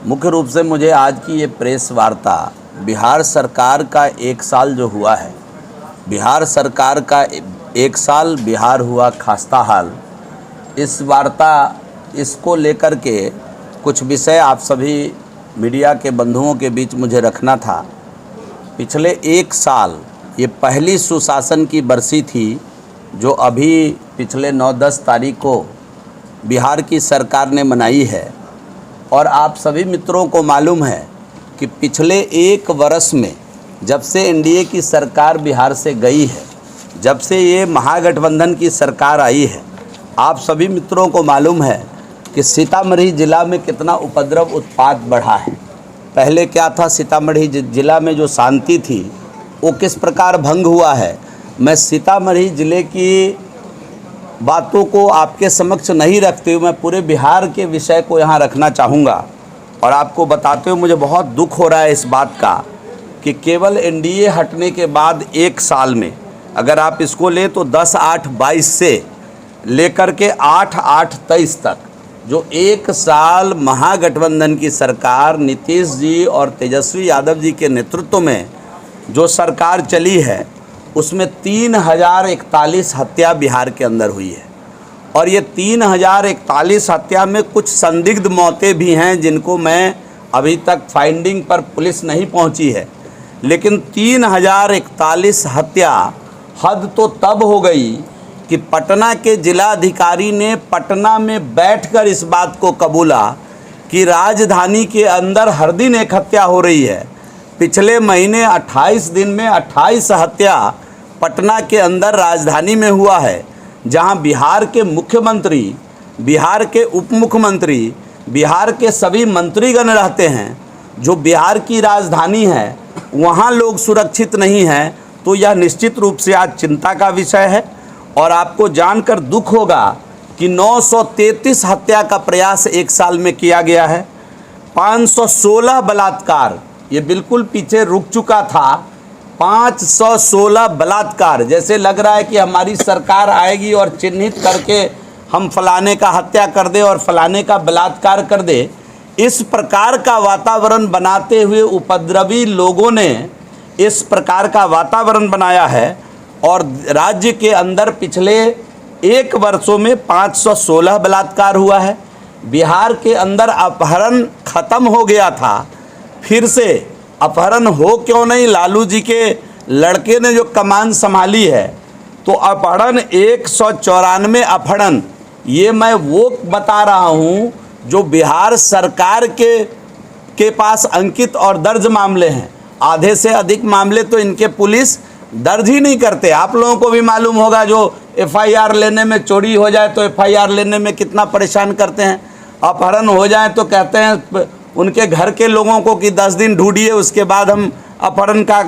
मुख्य रूप से मुझे आज की ये प्रेस वार्ता बिहार सरकार का 1 साल जो हुआ है, बिहार सरकार का 1 साल बिहार हुआ खस्ता हाल, इस वार्ता इसको लेकर के कुछ विषय आप सभी मीडिया के बंधुओं के बीच मुझे रखना था। पिछले 1 साल ये पहली सुशासन की बरसी थी जो अभी पिछले 9-10 तारीख को बिहार की सरकार ने मनाई है। और आप सभी मित्रों को मालूम है कि पिछले 1 वर्ष में जब से एनडीए की सरकार बिहार से गई है, जब से ये महागठबंधन की सरकार आई है, आप सभी मित्रों को मालूम है कि सीतामढ़ी ज़िला में कितना उपद्रव उत्पात बढ़ा है। पहले क्या था, सीतामढ़ी ज़िला में जो शांति थी वो किस प्रकार भंग हुआ है। मैं सीतामढ़ी ज़िले की बातों को आपके समक्ष नहीं रखते हुए मैं पूरे बिहार के विषय को यहाँ रखना चाहूँगा। और आपको बताते हुए मुझे बहुत दुख हो रहा है इस बात का कि केवल एनडीए हटने के बाद 1 साल में अगर आप इसको ले तो 10/8/22 से लेकर के 8/8/23 तक जो 1 साल महागठबंधन की सरकार नीतीश जी और तेजस्वी यादव जी के नेतृत्व में जो सरकार चली है उसमें 3041 हत्या बिहार के अंदर हुई है। और ये 3041 हत्या में कुछ संदिग्ध मौतें भी हैं जिनको मैं अभी तक फाइंडिंग पर पुलिस नहीं पहुंची है। लेकिन 3041 हत्या हद तो तब हो गई कि पटना के जिलाधिकारी ने पटना में बैठकर इस बात को कबूला कि राजधानी के अंदर हर दिन एक हत्या हो रही है। पिछले महीने 28 दिन में 28 हत्या पटना के अंदर राजधानी में हुआ है, जहां बिहार के मुख्यमंत्री, बिहार के उप मुख्यमंत्री, बिहार के सभी मंत्रीगण रहते हैं। जो बिहार की राजधानी है वहां लोग सुरक्षित नहीं हैं, तो यह निश्चित रूप से आज चिंता का विषय है। और आपको जानकर दुख होगा कि 933 हत्या का प्रयास 1 साल में किया गया है। 516 बलात्कार, ये बिल्कुल पीछे रुक चुका था। 516 बलात्कार, जैसे लग रहा है कि हमारी सरकार आएगी और चिन्हित करके हम फलाने का हत्या कर दे और फलाने का बलात्कार कर दे। इस प्रकार का वातावरण बनाते हुए उपद्रवी लोगों ने इस प्रकार का वातावरण बनाया है। और राज्य के अंदर पिछले 1 वर्षों में 516 बलात्कार हुआ है। बिहार के अंदर अपहरण खत्म हो गया था, फिर से अपहरण हो क्यों नहीं, लालू जी के लड़के ने जो कमान संभाली है तो अपहरण 194 अपहरण, ये मैं वो बता रहा हूँ जो बिहार सरकार के पास अंकित और दर्ज मामले हैं। आधे से अधिक मामले तो इनके पुलिस दर्ज ही नहीं करते। आप लोगों को भी मालूम होगा, जो एफआईआर लेने में, चोरी हो जाए तो एफआईआर लेने में कितना परेशान करते हैं। अपहरण हो जाए तो कहते हैं उनके घर के लोगों को कि 10 दिन ढूंढिए, उसके बाद हम अपहरण का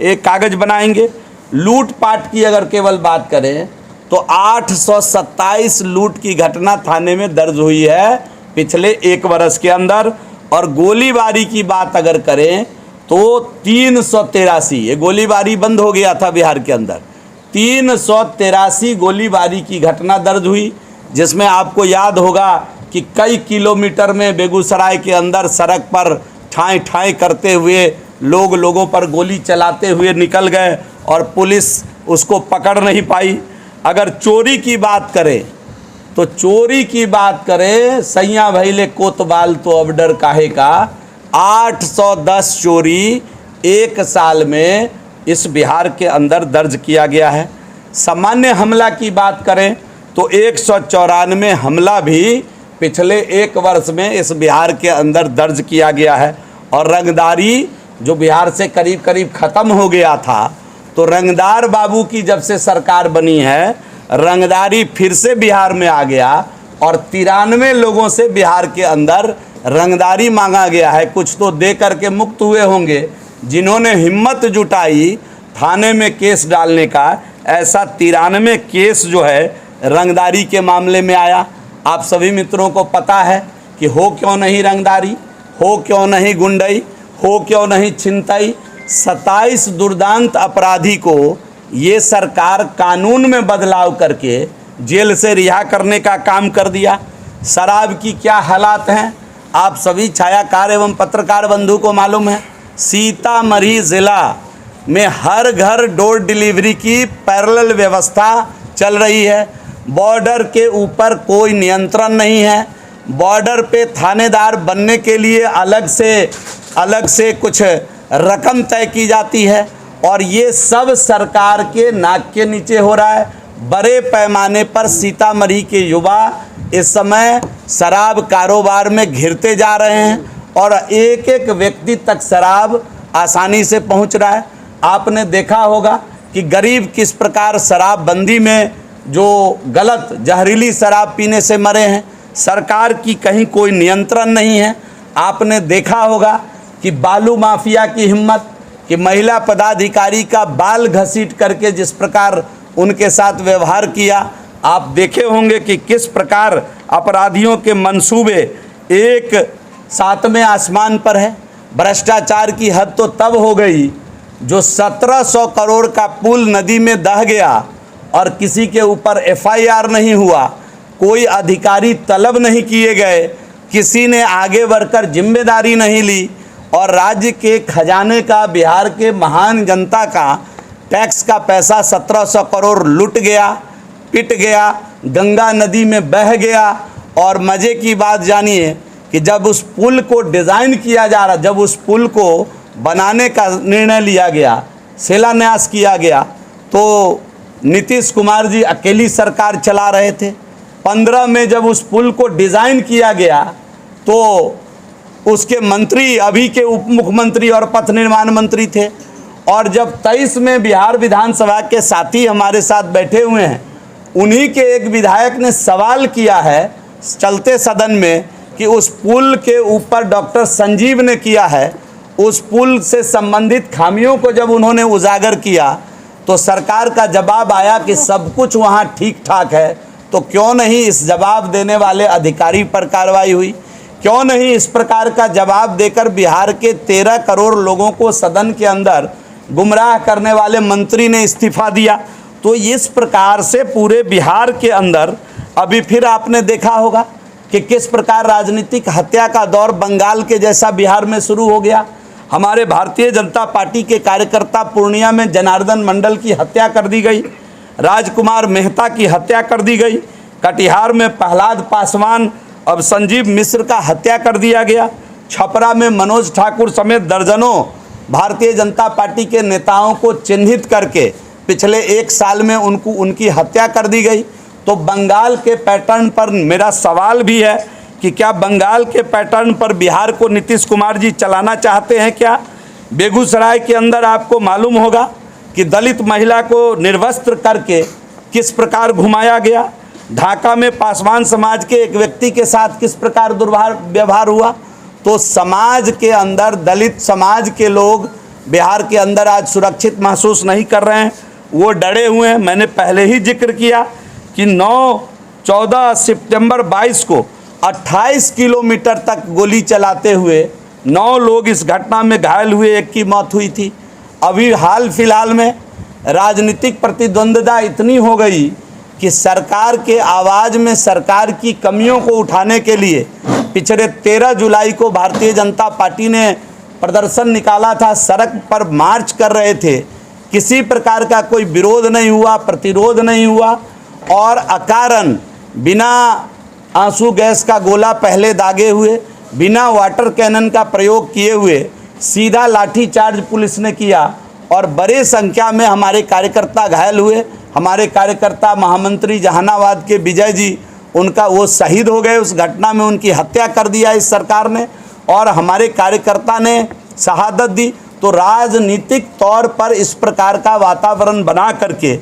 एक कागज़ बनाएंगे। लूटपाट की अगर केवल बात करें तो 827 लूट की घटना थाने में दर्ज हुई है पिछले 1 वर्ष के अंदर। और गोलीबारी की बात अगर करें तो 383, ये गोलीबारी बंद हो गया था बिहार के अंदर, 383 गोलीबारी की घटना दर्ज हुई, जिसमें आपको याद होगा कि कई किलोमीटर में बेगूसराय के अंदर सड़क पर ठाई ठाई करते हुए लोगों पर गोली चलाते हुए निकल गए और पुलिस उसको पकड़ नहीं पाई। अगर चोरी की बात करें तो चोरी की बात करें, सैया भैले कोतवाल तो अब डर काहे का, 810 चोरी 1 साल में इस बिहार के अंदर दर्ज किया गया है। सामान्य हमला की बात करें तो 194 हमला भी पिछले 1 वर्ष में इस बिहार के अंदर दर्ज किया गया है। और रंगदारी जो बिहार से करीब करीब ख़त्म हो गया था, तो रंगदार बाबू की जब से सरकार बनी है, रंगदारी फिर से बिहार में आ गया और 93 लोगों से बिहार के अंदर रंगदारी मांगा गया है। कुछ तो दे करके मुक्त हुए होंगे जिन्होंने हिम्मत जुटाई थाने में केस डालने का। ऐसा 93 केस जो है रंगदारी के मामले में आया। आप सभी मित्रों को पता है कि हो क्यों नहीं रंगदारी, हो क्यों नहीं गुंडई, हो क्यों नहीं छिनतई। 27 दुर्दांत अपराधी को ये सरकार कानून में बदलाव करके जेल से रिहा करने का काम कर दिया। शराब की क्या हालात हैं, आप सभी छायाकार एवं पत्रकार बंधु को मालूम है, सीतामढ़ी ज़िला में हर घर डोर डिलीवरी की पैरेलल व्यवस्था चल रही है। बॉर्डर के ऊपर कोई नियंत्रण नहीं है। बॉर्डर पे थानेदार बनने के लिए अलग से कुछ रकम तय की जाती है और ये सब सरकार के नाक के नीचे हो रहा है। बड़े पैमाने पर सीतामढ़ी के युवा इस समय शराब कारोबार में घिरते जा रहे हैं और एक एक व्यक्ति तक शराब आसानी से पहुंच रहा है। आपने देखा होगा कि गरीब किस प्रकार शराबबंदी में जो गलत जहरीली शराब पीने से मरे हैं। सरकार की कहीं कोई नियंत्रण नहीं है। आपने देखा होगा कि बालू माफिया की हिम्मत, कि महिला पदाधिकारी का बाल घसीट करके जिस प्रकार उनके साथ व्यवहार किया। आप देखे होंगे कि किस प्रकार अपराधियों के मंसूबे एक सातवें आसमान पर है। भ्रष्टाचार की हद तो तब हो गई जो 1700 करोड़ का पुल नदी में दह गया और किसी के ऊपर FIR नहीं हुआ, कोई अधिकारी तलब नहीं किए गए, किसी ने आगे बढ़कर जिम्मेदारी नहीं ली और राज्य के खजाने का, बिहार के महान जनता का टैक्स का पैसा 1700 करोड़ लुट गया, पिट गया, गंगा नदी में बह गया। और मज़े की बात जानिए कि जब उस पुल को डिज़ाइन किया जा रहा, जब उस पुल को बनाने का निर्णय लिया गया, शिलान्यास किया गया, तो नीतीश कुमार जी अकेली सरकार चला रहे थे। 15 में जब उस पुल को डिज़ाइन किया गया तो उसके मंत्री अभी के उप मुख्यमंत्री और पथ निर्माण मंत्री थे। और जब 23 में बिहार विधानसभा के साथी हमारे साथ बैठे हुए हैं, उन्हीं के एक विधायक ने सवाल किया है चलते सदन में कि उस पुल के ऊपर डॉक्टर संजीव ने किया है, उस पुल से संबंधित खामियों को जब उन्होंने उजागर किया तो सरकार का जवाब आया कि सब कुछ वहाँ ठीक ठाक है। तो क्यों नहीं इस जवाब देने वाले अधिकारी पर कार्रवाई हुई? क्यों नहीं इस प्रकार का जवाब देकर बिहार के 13 करोड़ लोगों को सदन के अंदर गुमराह करने वाले मंत्री ने इस्तीफा दिया? तो इस प्रकार से पूरे बिहार के अंदर अभी फिर आपने देखा होगा कि किस प्रकार राजनीतिक हत्या का दौर बंगाल के जैसा बिहार में शुरू हो गया। हमारे भारतीय जनता पार्टी के कार्यकर्ता पूर्णिया में जनार्दन मंडल की हत्या कर दी गई, राजकुमार मेहता की हत्या कर दी गई, कटिहार में प्रहलाद पासवान अब संजीव मिश्र का हत्या कर दिया गया, छपरा में मनोज ठाकुर समेत दर्जनों भारतीय जनता पार्टी के नेताओं को चिन्हित करके पिछले 1 साल में उनकी हत्या कर दी गई। तो बंगाल के पैटर्न पर मेरा सवाल भी है कि क्या बंगाल के पैटर्न पर बिहार को नीतीश कुमार जी चलाना चाहते हैं क्या? बेगूसराय के अंदर आपको मालूम होगा कि दलित महिला को निर्वस्त्र करके किस प्रकार घुमाया गया। ढाका में पासवान समाज के एक व्यक्ति के साथ किस प्रकार दुर्व्यवहार हुआ। तो समाज के अंदर दलित समाज के लोग बिहार के अंदर आज सुरक्षित महसूस नहीं कर रहे हैं, वो डरे हुए हैं। मैंने पहले ही जिक्र किया कि 14 सितंबर 22 को 28 किलोमीटर तक गोली चलाते हुए 9 लोग इस घटना में घायल हुए, 1 की मौत हुई थी। अभी हाल फिलहाल में राजनीतिक प्रतिद्वंद्विता इतनी हो गई कि सरकार के आवाज़ में सरकार की कमियों को उठाने के लिए पिछले 13 जुलाई को भारतीय जनता पार्टी ने प्रदर्शन निकाला था, सड़क पर मार्च कर रहे थे। किसी प्रकार का कोई विरोध नहीं हुआ, प्रतिरोध नहीं हुआ और अकारण बिना आंसू गैस का गोला पहले दागे हुए, बिना वाटर कैनन का प्रयोग किए हुए सीधा लाठीचार्ज पुलिस ने किया और बड़े संख्या में हमारे कार्यकर्ता घायल हुए। हमारे कार्यकर्ता महामंत्री जहानाबाद के विजय जी, उनका वो शहीद हो गए, उस घटना में उनकी हत्या कर दिया इस सरकार ने और हमारे कार्यकर्ता ने शहादत दी। तो राजनीतिक तौर पर इस प्रकार का वातावरण बना करके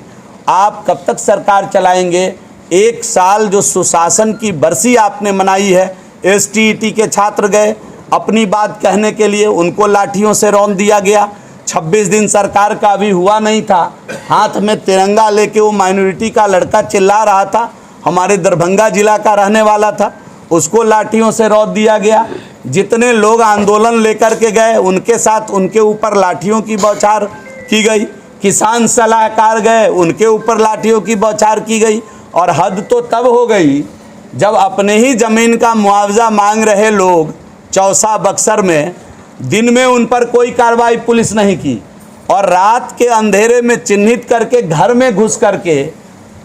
आप कब तक सरकार चलाएंगे? 1 साल जो सुशासन की बरसी आपने मनाई है, STET के छात्र गए अपनी बात कहने के लिए, उनको लाठियों से रौंद दिया गया। 26 दिन सरकार का अभी हुआ नहीं था, हाथ में तिरंगा लेके वो माइनॉरिटी का लड़का चिल्ला रहा था, हमारे दरभंगा जिला का रहने वाला था, उसको लाठियों से रौंद दिया गया। जितने लोग आंदोलन लेकर के गए उनके साथ उनके ऊपर लाठियों की बौछार की गई। किसान सलाहकार गए, उनके ऊपर लाठियों की बौछार की गई। और हद तो तब हो गई जब अपने ही ज़मीन का मुआवजा मांग रहे लोग चौसा बक्सर में, दिन में उन पर कोई कार्रवाई पुलिस नहीं की और रात के अंधेरे में चिन्हित करके घर में घुस करके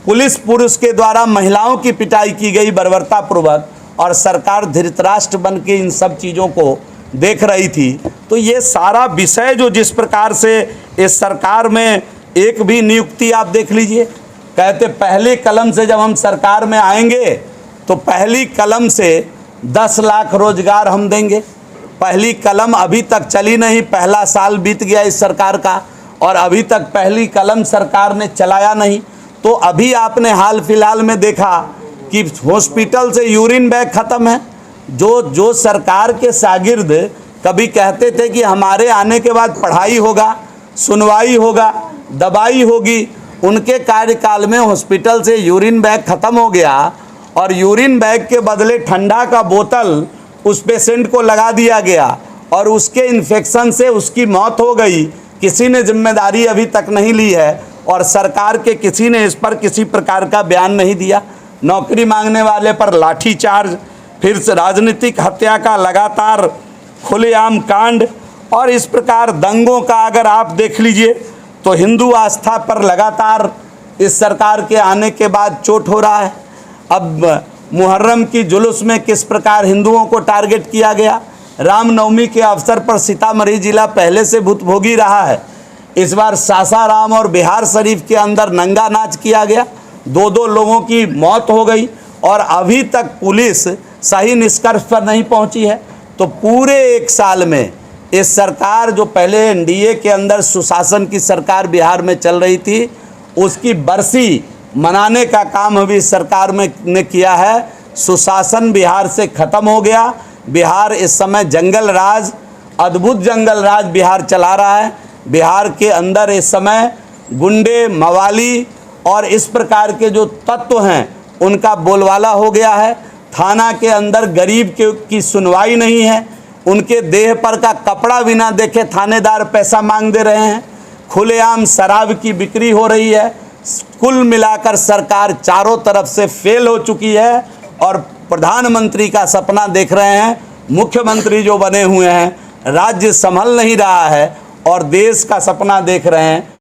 पुलिस पुरुष के द्वारा महिलाओं की पिटाई की गई बर्बरतापूर्वक, और सरकार धृतराष्ट्र बन के इन सब चीज़ों को देख रही थी। तो ये सारा विषय जो जिस प्रकार से इस सरकार में एक भी नियुक्ति आप देख लीजिए, कहते पहली कलम से जब हम सरकार में आएंगे तो पहली कलम से 10 लाख रोजगार हम देंगे। पहली कलम अभी तक चली नहीं, पहला साल बीत गया इस सरकार का और अभी तक पहली कलम सरकार ने चलाया नहीं। तो अभी आपने हाल फिलहाल में देखा कि हॉस्पिटल से यूरिन बैग ख़त्म है। जो सरकार के शागिर्द कभी कहते थे कि हमारे आने के बाद पढ़ाई होगा, सुनवाई होगा, दवाई होगी, उनके कार्यकाल में हॉस्पिटल से यूरिन बैग ख़त्म हो गया और यूरिन बैग के बदले ठंडा का बोतल उस पेशेंट को लगा दिया गया और उसके इन्फेक्शन से उसकी मौत हो गई। किसी ने जिम्मेदारी अभी तक नहीं ली है और सरकार के किसी ने इस पर किसी प्रकार का बयान नहीं दिया। नौकरी मांगने वाले पर लाठीचार्ज, फिर से राजनीतिक हत्या का लगातार खुलेआम कांड, और इस प्रकार दंगों का अगर आप देख लीजिए तो हिंदू आस्था पर लगातार इस सरकार के आने के बाद चोट हो रहा है। अब मुहर्रम की जुलूस में किस प्रकार हिंदुओं को टारगेट किया गया। रामनवमी के अवसर पर सीतामढ़ी जिला पहले से भुतभोगी रहा है, इस बार सासाराम और बिहार शरीफ के अंदर नंगा नाच किया गया, 2 लोगों की मौत हो गई और अभी तक पुलिस सही निष्कर्ष पर नहीं पहुंची है। तो पूरे 1 साल में इस सरकार, जो पहले एनडीए के अंदर सुशासन की सरकार बिहार में चल रही थी, उसकी बरसी मनाने का काम अभी सरकार ने किया है। सुशासन बिहार से ख़त्म हो गया। बिहार इस समय जंगल राज, अद्भुत जंगल राज बिहार चला रहा है। बिहार के अंदर इस समय गुंडे, मवाली और इस प्रकार के जो तत्व हैं उनका बोलबाला हो गया है। थाना के अंदर गरीब की सुनवाई नहीं है, उनके देह पर का कपड़ा बिना देखे थानेदार पैसा मांग दे रहे हैं। खुलेआम शराब की बिक्री हो रही है। कुल मिलाकर सरकार चारों तरफ से फेल हो चुकी है और प्रधानमंत्री का सपना देख रहे हैं। मुख्यमंत्री जो बने हुए हैं, राज्य संभल नहीं रहा है और देश का सपना देख रहे हैं।